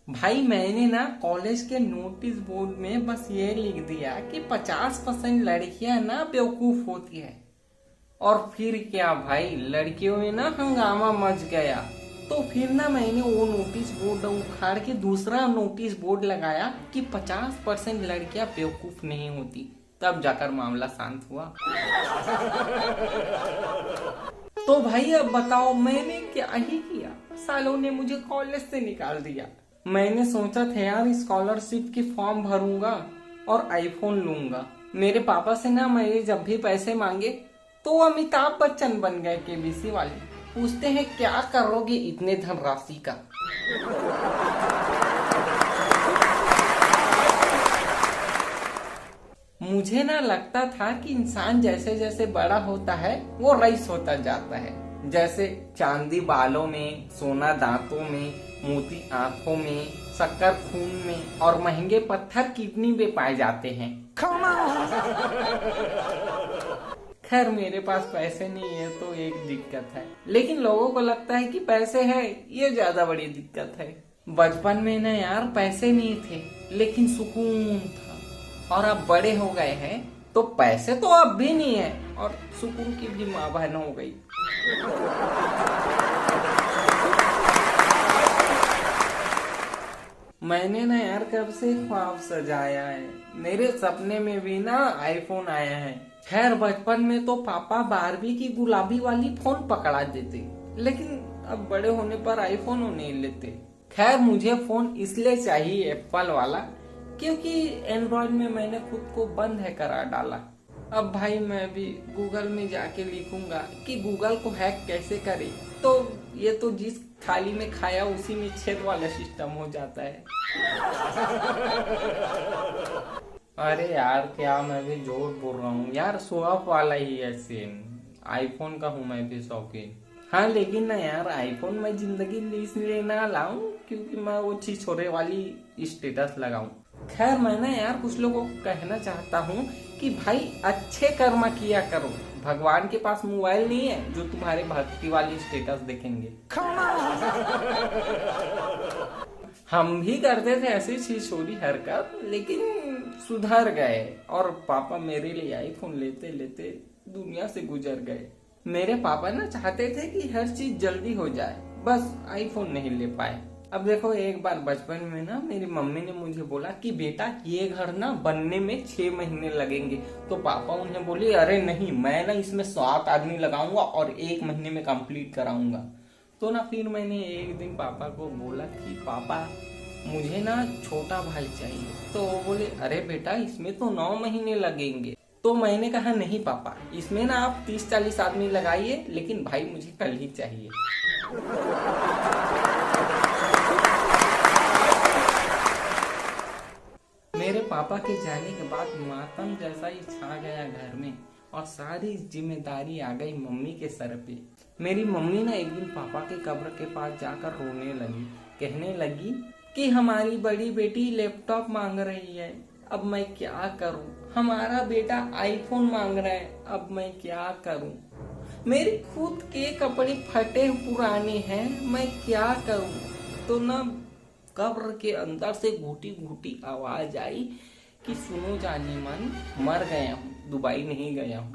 भाई मैंने ना कॉलेज के नोटिस बोर्ड में बस ये लिख दिया कि 50% लड़कियां ना बेवकूफ होती है। और फिर क्या भाई, लड़कियों में ना हंगामा मच गया। तो फिर ना मैंने वो नोटिस बोर्ड उखाड़ के दूसरा नोटिस बोर्ड लगाया कि 50% लड़कियां बेवकूफ नहीं होती। तब जाकर मामला शांत हुआ। तो भाई अब बताओ मैंने क्या ही किया, सालों ने मुझे कॉलेज से निकाल दिया। मैंने सोचा था यार स्कॉलरशिप की फॉर्म भरूंगा और आईफोन लूंगा। मेरे पापा से ना मेरे जब भी पैसे मांगे तो वो अमिताभ बच्चन बन गए केबीसी वाले। पूछते हैं क्या करोगे इतने धनराशि का। मुझे ना लगता था कि इंसान जैसे जैसे बड़ा होता है वो रईस होता जाता है। जैसे चांदी बालों में, सोना दांतों में, मोती आंखों में, शक्कर खून में और महंगे पत्थर किडनी में पाए जाते हैं। खैर मेरे पास पैसे नहीं है तो एक दिक्कत है, लेकिन लोगों को लगता है कि पैसे है ये ज्यादा बड़ी दिक्कत है। बचपन में ना यार पैसे नहीं थे लेकिन सुकून था, और अब बड़े हो गए हैं तो पैसे तो अब भी नहीं है और सुकून की भी माँ बहन हो गई। मैंने ना यार कब से ख्वाब सजाया है, मेरे सपने में भी ना आईफोन आया है। खैर बचपन में तो पापा बारबी की गुलाबी वाली फोन पकड़ा देते, लेकिन अब बड़े होने पर आईफोन नहीं लेते। खैर मुझे फोन इसलिए चाहिए एप्पल वाला क्योंकि एंड्रॉइड में मैंने खुद को बंद है करा डाला। अब भाई मैं भी गूगल में जाके लिखूंगा कि गूगल को हैक कैसे करे, तो ये तो जिस थाली में खाया उसी में छेद वाला सिस्टम हो जाता है। अरे यार क्या मैं भी झूठ बोल रहा हूँ यार, शो ऑफ वाला ही है सेम। आईफोन का हूँ मैं भी शौकीन। हाँ लेकिन ना यार आईफोन मैं जिंदगी इसलिए ना लाऊं क्योंकि मैं वो चीज छोरे वाली स्टेटस लगाऊं। खैर मैं ना यार कुछ लोगों को कहना चाहता हूँ कि भाई अच्छे कर्म किया करो। भगवान के पास मोबाइल नहीं है जो तुम्हारे भक्ति वाली स्टेटस देखेंगे। हम भी करते थे ऐसी चीज छोरी हरकत, लेकिन सुधर गए और पापा मेरे लिए आईफोन लेते लेते दुनिया से गुजर गए। मेरे पापा ना चाहते थे कि हर चीज जल्दी हो जाए, बस आईफोन नहीं ले पाए। अब देखो एक बार बचपन में ना मेरी मम्मी ने मुझे बोला कि बेटा ये घर ना बनने में 6 महीने लगेंगे, तो पापा उन्हें बोले अरे नहीं मैं ना इसमें 7 आदमी लगाऊंगा और 1 महीने में कंप्लीट कराऊंगा। तो ना फिर मैंने एक दिन पापा को बोला कि पापा मुझे ना छोटा भाई चाहिए, तो वो बोले अरे बेटा इसमें तो 9 महीने लगेंगे। तो मैंने कहा नहीं पापा इसमें ना आप 30-40 आदमी लगाइए, लेकिन भाई मुझे कल ही चाहिए। मेरे पापा के जाने के बाद मातम जैसा ही छा गया घर में और सारी जिम्मेदारी आ गई मम्मी के सर पे। मेरी मम्मी ना एक दिन पापा के कब्र के पास जाकर रोने लगी, कहने लगी कि हमारी बड़ी बेटी लैपटॉप मांग रही है, अब मैं क्या करूं। हमारा बेटा आईफोन मांग रहा है, अब मैं क्या करूं। मेरे खुद के कपड़े फटे पुराने हैं, मैं क्या करूं। तो ना कब्र के अंदर से घूटी घूटी आवाज आई कि सुनो जाने मन, मर गया हूँ, दुबई नहीं गया हूँ।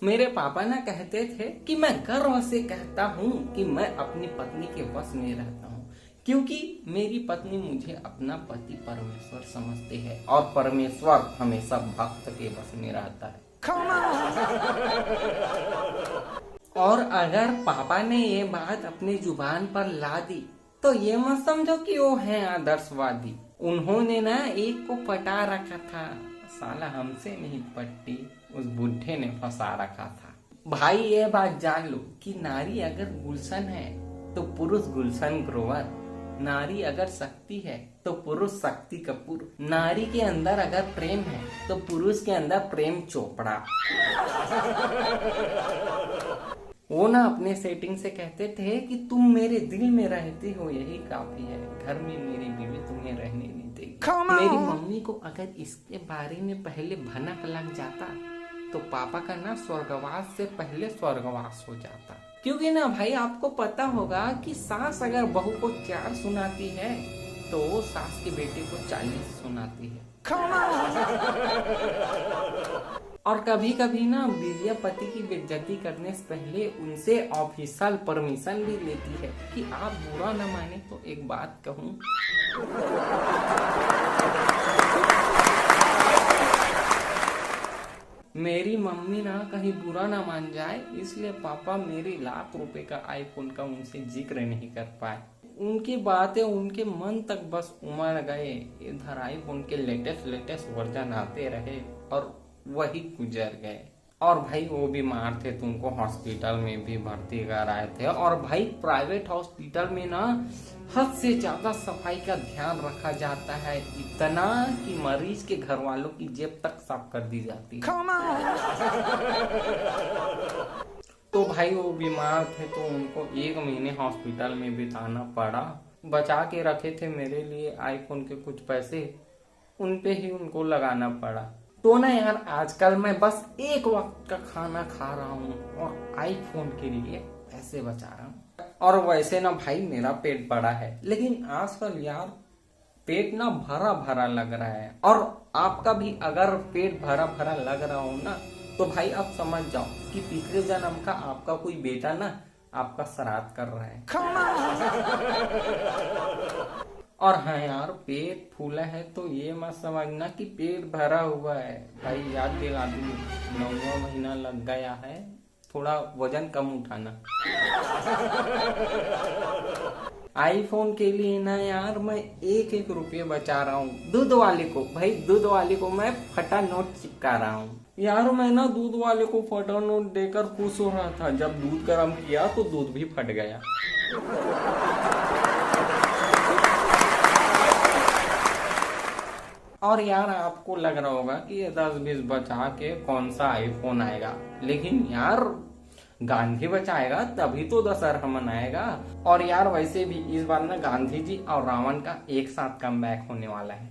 मेरे पापा ना कहते थे कि मैं गर्व से कहता हूँ कि मैं अपनी पत्नी के वश में रहता हूँ, क्योंकि मेरी पत्नी मुझे अपना पति परमेश्वर समझते हैं और परमेश्वर हमेशा भक्त के वश में रहता है। और अगर पापा ने ये बात अपनी जुबान पर ला दी तो ये मत समझो कि वो हैं आदर्शवादी। उन्होंने ना एक को पटा रखा था, साला हमसे नहीं पट्टी उस बुढ़े ने फंसा रखा था। भाई ये बात जान लो कि नारी अगर गुलशन है तो पुरुष गुलशन ग्रोवर, नारी अगर शक्ति है तो पुरुष शक्ति कपूर, नारी के अंदर अगर प्रेम है तो पुरुष के अंदर प्रेम चोपड़ा। वो ना अपने सेटिंग से कहते थे कि तुम मेरे दिल में रहती हो यही काफी है, घर में मेरी बीवी तुम्हें रहने नहीं देगी। मेरी मम्मी को अगर इसके बारे में पहले भनक लग जाता तो पापा का ना स्वर्गवास से पहले स्वर्गवास हो जाता। क्योंकि ना भाई आपको पता होगा कि सास अगर बहू को 4 सुनाती है तो वो सास के बेटे को 40 सुनाती है। और कभी कभी ना बीवियां पति की बेइज्जती करने से पहले उनसे ऑफिशियल परमिशन भी लेती है कि आप बुरा न माने तो एक बात कहूं। मेरी मम्मी ना कहीं बुरा ना मान जाए इसलिए पापा मेरी ₹1,00,000 का आईफोन का उनसे जिक्र नहीं कर पाए। उनकी बातें उनके मन तक बस उमड़ गए। इधर आईफोन के लेटेस्ट वर्जन आते रहे और वही गुजर गए। और भाई वो बीमार थे तो उनको हॉस्पिटल में भी भर्ती कराए थे। और भाई प्राइवेट हॉस्पिटल में ना हद से ज्यादा सफाई का ध्यान रखा जाता है, इतना कि मरीज के घर वालों की जेब तक साफ कर दी जाती है। तो भाई वो बीमार थे तो उनको 1 महीने हॉस्पिटल में बिताना पड़ा। बचा के रखे थे मेरे लिए आईफोन के कुछ पैसे, उन पे ही उनको लगाना पड़ा। तो ना यार आजकल मैं बस एक वक्त का खाना खा रहा हूँ और आईफोन के लिए पैसे बचा रहा हूँ। और वैसे ना भाई मेरा पेट बड़ा है, लेकिन आजकल यार पेट ना भरा भरा लग रहा है। और आपका भी अगर पेट भरा भरा लग रहा हो ना तो भाई आप समझ जाओ कि पिछले जन्म का आपका कोई बेटा ना आपका श्राद्ध कर रहा है। और हाँ यार पेट फूला है तो ये मत समझना कि पेट भरा हुआ है। भाई याद दिला दूं 9वां महीना लग गया है, थोड़ा वजन कम उठाना। आईफोन के लिए ना यार मैं 1-1 रुपये बचा रहा हूँ। दूध वाले को भाई दूध वाले को मैं फटा नोट चिपका रहा हूँ। यार मैं ना दूध वाले को फटा नोट देकर खुश हो रहा था, जब दूध गर्म किया तो दूध भी फट गया। और यार आपको लग रहा होगा कि ये 10-20 बचा के कौन सा आईफोन आएगा, लेकिन यार गांधी बचाएगा तभी तो दशहरा मनाएगा। और यार वैसे भी इस बार ना गांधी जी और रावण का एक साथ कमबैक होने वाला है।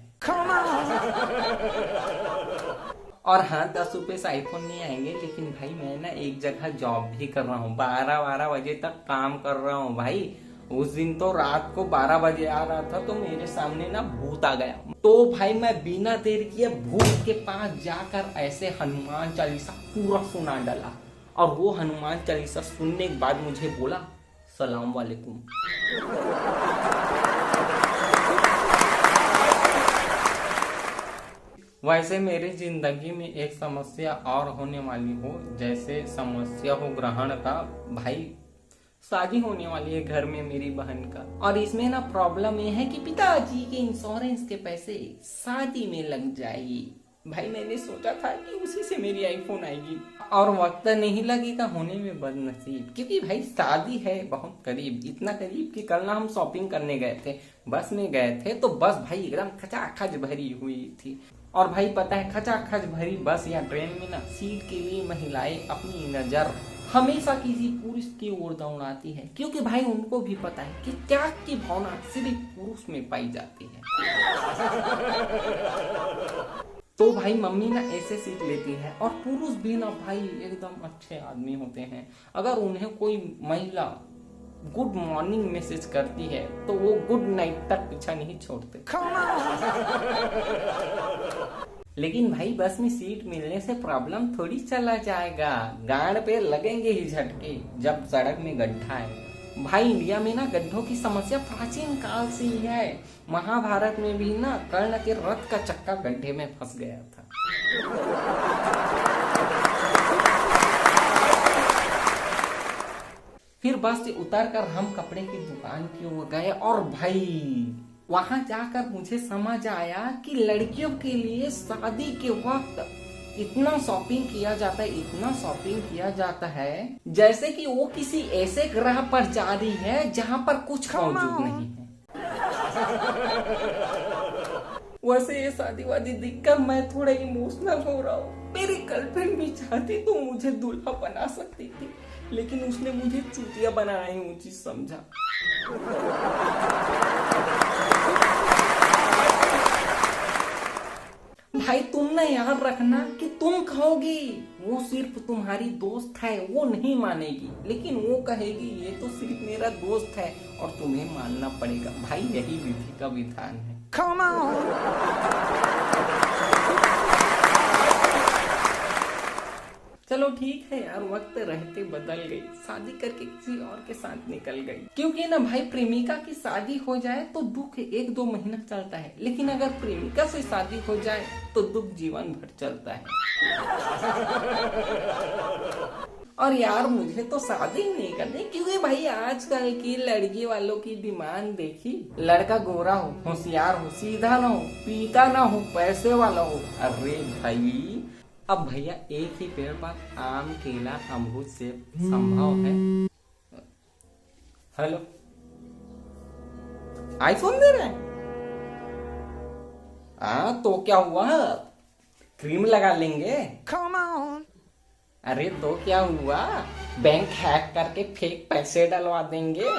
और हाँ 10 रुपए से आईफोन नहीं आएंगे, लेकिन भाई मैं ना एक जगह जॉब भी कर रहा हूँ, 12 बजे तक काम कर रहा हूँ भाई। उस दिन तो रात को 12 बजे आ रहा था तो मेरे सामने ना भूत आ गया। तो भाई मैं बिना देर किए भूत के पास जाकर ऐसे हनुमान चालीसा पूरा सुना डाला। और वो हनुमान चालीसा सुनने के बाद मुझे बोला सलाम वालेकुम। वैसे मेरी जिंदगी में एक समस्या और होने वाली हो, जैसे समस्या हो ग्रहण का। भाई शादी होने वाली है घर में मेरी बहन का, और इसमें ना प्रॉब्लम ये है कि पिताजी के इंश्योरेंस के पैसे शादी में लग जाएगी। भाई मैंने सोचा था कि उसी से मेरी आईफोन आएगी, और वक्त नहीं लगेगा होने में बदनसीब, क्योंकि भाई शादी है बहुत करीब, इतना करीब कि कल ना हम शॉपिंग करने गए थे, बस में गए थे तो बस भाई एकदम खचाखच भरी हुई थी। और भाई पता है खचाखच भरी बस या ट्रेन में ना सीट के लिए महिलाएं अपनी नजर हमेशा किसी पुरुष की ओर दौड़ाती है, क्योंकि भाई उनको भी पता है कि त्याग की भावना सिर्फ पुरुष में पाई जाती है। तो भाई मम्मी ना ऐसे सीख लेती है, और पुरुष भी ना भाई एकदम अच्छे आदमी होते हैं। अगर उन्हें कोई महिला गुड मॉर्निंग मैसेज करती है तो वो गुड नाइट तक पीछा नहीं छोड़ते। लेकिन भाई बस में सीट मिलने से प्रॉब्लम थोड़ी चला जाएगा, गाड़ पे लगेंगे ही झटके जब सड़क में गड्ढा है। भाई इंडिया में ना गड्ढों की समस्या प्राचीन काल से ही है। महाभारत में भी ना कर्ण के रथ का चक्का गड्ढे में फंस गया था। फिर बस से उतरकर हम कपड़े की दुकान की ओर गए, और भाई वहां जाकर मुझे समझ आया कि लड़कियों के लिए शादी के वक्त इतना शॉपिंग किया जाता है, इतना शॉपिंग किया जाता है जैसे कि वो किसी ऐसे ग्रह पर जा रही है जहां पर कुछ मौजूद नहीं है। वैसे ये शादी वादी देखकर मैं थोड़ा इमोशनल हो रहा हूँ। मेरी गर्लफ्रेंड भी चाहती तो मुझे दूल्हा बना सकती थी, लेकिन उसने मुझे चूतिया बनाना ही उचित समझा। भाई तुम ना याद रखना कि तुम तुम कहोगी वो सिर्फ तुम्हारी दोस्त है, वो नहीं मानेगी, लेकिन वो कहेगी ये तो सिर्फ मेरा दोस्त है और तुम्हें मानना पड़ेगा। भाई यही विधि का विधान है। Come on. चलो ठीक है यार, वक्त रहते बदल गई, शादी करके किसी और के साथ निकल गई। क्योंकि ना भाई, प्रेमिका की शादी हो जाए तो दुख 1-2 महीना चलता है, लेकिन अगर प्रेमिका से शादी हो जाए तो दुख जीवन भर चलता है। और यार मुझे तो शादी नहीं करनी, क्योंकि भाई आजकल की लड़की वालों की डिमांड देखी, लड़का गोरा हो, होशियार हो, सीधा ना हो, पीता ना हो, पैसे वाला हो। अरे भाई अब भैया एक ही पेड़ पर आम, केला, अमरूद, सेब संभव है। हेलो, आईफोन दे रहे हैं? हाँ तो क्या हुआ, क्रीम लगा लेंगे। Come on. अरे तो क्या हुआ, बैंक हैक करके फेक पैसे डलवा देंगे।